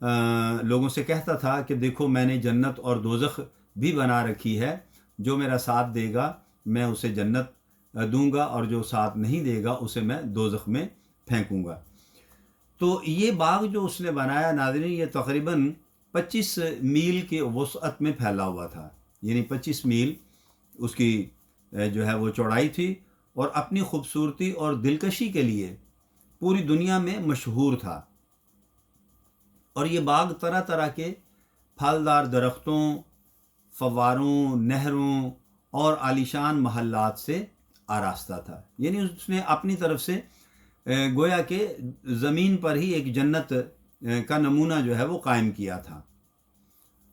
لوگوں سے کہتا تھا کہ دیکھو میں نے جنت اور دوزخ بھی بنا رکھی ہے، جو میرا ساتھ دے گا میں اسے جنت دوں گا، اور جو ساتھ نہیں دے گا اسے میں دوزخ میں پھینکوں گا۔ تو یہ باغ جو اس نے بنایا ناظرین، یہ تقریباً 25 میل کی وسعت میں پھیلا ہوا تھا، یعنی 25 میل اس کی جو ہے وہ چوڑائی تھی، اور اپنی خوبصورتی اور دلکشی کے لیے پوری دنیا میں مشہور تھا۔ اور یہ باغ طرح طرح کے پھلدار درختوں، فواروں، نہروں اور عالیشان محلات سے آراستہ تھا، یعنی اس نے اپنی طرف سے گویا کہ زمین پر ہی ایک جنت کا نمونہ جو ہے وہ قائم کیا تھا۔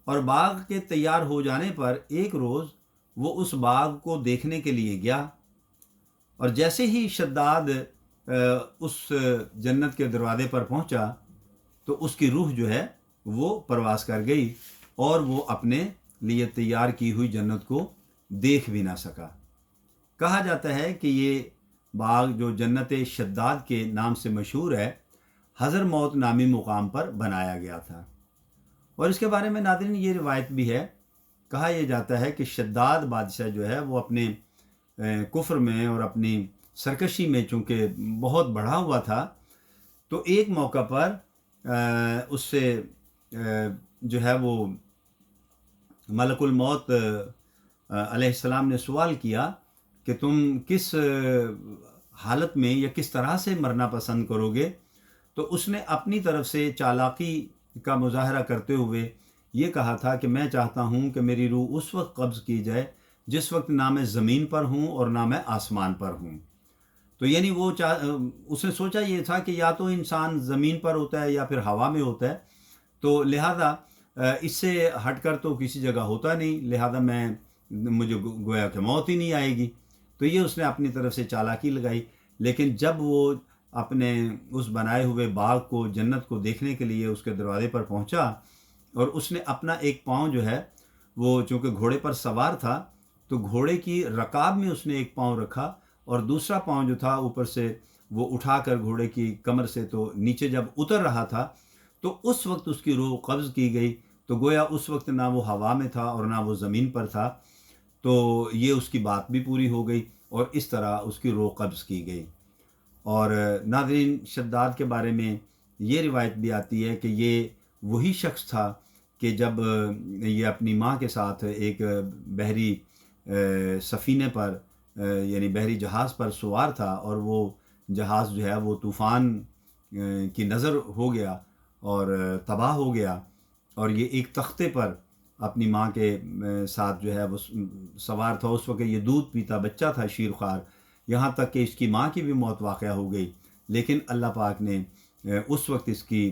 اور باغ کے تیار ہو جانے پر ایک روز وہ اس باغ کو دیکھنے کے لیے گیا، اور جیسے ہی شداد اس جنت کے دروازے پر پہنچا تو اس کی روح جو ہے وہ پرواز کر گئی، اور وہ اپنے لیے تیار کی ہوئی جنت کو دیکھ بھی نہ سکا۔ کہا جاتا ہے کہ یہ باغ جو جنت شداد کے نام سے مشہور ہے، حضر موت نامی مقام پر بنایا گیا تھا۔ اور اس کے بارے میں ناظرین یہ روایت بھی ہے، کہا یہ جاتا ہے کہ شداد بادشاہ جو ہے وہ اپنے کفر میں اور اپنی سرکشی میں چونکہ بہت بڑھا ہوا تھا، تو ایک موقع پر اس سے جو ہے وہ ملک الموت علیہ السلام نے سوال کیا کہ تم کس حالت میں یا کس طرح سے مرنا پسند کرو گے؟ تو اس نے اپنی طرف سے چالاکی کا مظاہرہ کرتے ہوئے یہ کہا تھا کہ میں چاہتا ہوں کہ میری روح اس وقت قبض کی جائے جس وقت نہ میں زمین پر ہوں اور نہ میں آسمان پر ہوں۔ تو یعنی وہ اس نے سوچا یہ تھا کہ یا تو انسان زمین پر ہوتا ہے یا پھر ہوا میں ہوتا ہے، تو لہذا اس سے ہٹ کر تو کسی جگہ ہوتا نہیں، لہذا مجھے گویا کہ موت ہی نہیں آئے گی۔ تو یہ اس نے اپنی طرف سے چالاکی لگائی، لیکن جب وہ اپنے اس بنائے ہوئے باغ کو، جنت کو دیکھنے کے لیے اس کے دروازے پر پہنچا، اور اس نے اپنا ایک پاؤں جو ہے وہ چونکہ گھوڑے پر سوار تھا تو گھوڑے کی رکاب میں اس نے ایک پاؤں رکھا، اور دوسرا پاؤں جو تھا اوپر سے وہ اٹھا کر گھوڑے کی کمر سے تو نیچے جب اتر رہا تھا تو اس وقت اس کی روح قبض کی گئی۔ تو گویا اس وقت نہ وہ ہوا میں تھا اور نہ وہ زمین پر تھا، تو یہ اس کی بات بھی پوری ہو گئی، اور اس طرح اس کی روح قبض کی گئی۔ اور ناظرین شداد کے بارے میں یہ روایت بھی آتی ہے کہ یہ وہی شخص تھا کہ جب یہ اپنی ماں کے ساتھ ایک بحری سفینے پر یعنی بحری جہاز پر سوار تھا، اور وہ جہاز جو ہے وہ طوفان کی نظر ہو گیا اور تباہ ہو گیا، اور یہ ایک تختے پر اپنی ماں کے ساتھ جو ہے وہ سوار تھا۔ اس وقت یہ دودھ پیتا بچہ تھا، شیرخوار، یہاں تک کہ اس کی ماں کی بھی موت واقع ہو گئی، لیکن اللہ پاک نے اس وقت اس کی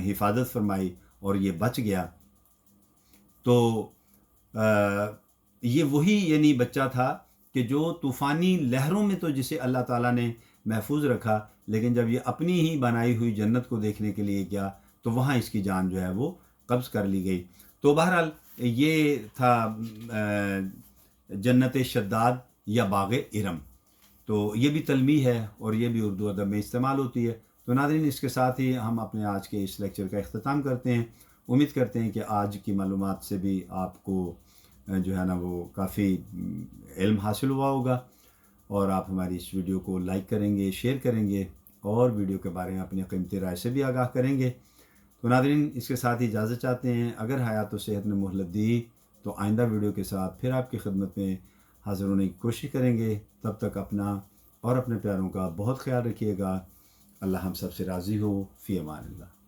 حفاظت فرمائی اور یہ بچ گیا۔ تو یہ وہی یعنی بچہ تھا کہ جو طوفانی لہروں میں تو جسے اللہ تعالیٰ نے محفوظ رکھا، لیکن جب یہ اپنی ہی بنائی ہوئی جنت کو دیکھنے کے لیے گیا تو وہاں اس کی جان جو ہے وہ قبض کر لی گئی۔ تو بہرحال یہ تھا جنت شداد یا باغ ارم۔ تو یہ بھی تلمیح ہے اور یہ بھی اردو ادب میں استعمال ہوتی ہے۔ تو ناظرین اس کے ساتھ ہی ہم اپنے آج کے اس لیکچر کا اختتام کرتے ہیں۔ امید کرتے ہیں کہ آج کی معلومات سے بھی آپ کو جو ہے نا وہ کافی علم حاصل ہوا ہوگا، اور آپ ہماری اس ویڈیو کو لائک کریں گے، شیئر کریں گے، اور ویڈیو کے بارے میں اپنی قیمتی رائے سے بھی آگاہ کریں گے۔ تو ناظرین اس کے ساتھ ہی اجازت چاہتے ہیں۔ اگر حیات و صحت نے مہلت دی تو آئندہ ویڈیو کے ساتھ پھر آپ کی خدمت میں حاضر ہونے کی کوشش کریں گے۔ تب تک اپنا اور اپنے پیاروں کا بہت خیال رکھیے گا۔ اللہ ہم سب سے راضی ہو۔ فی امان اللہ۔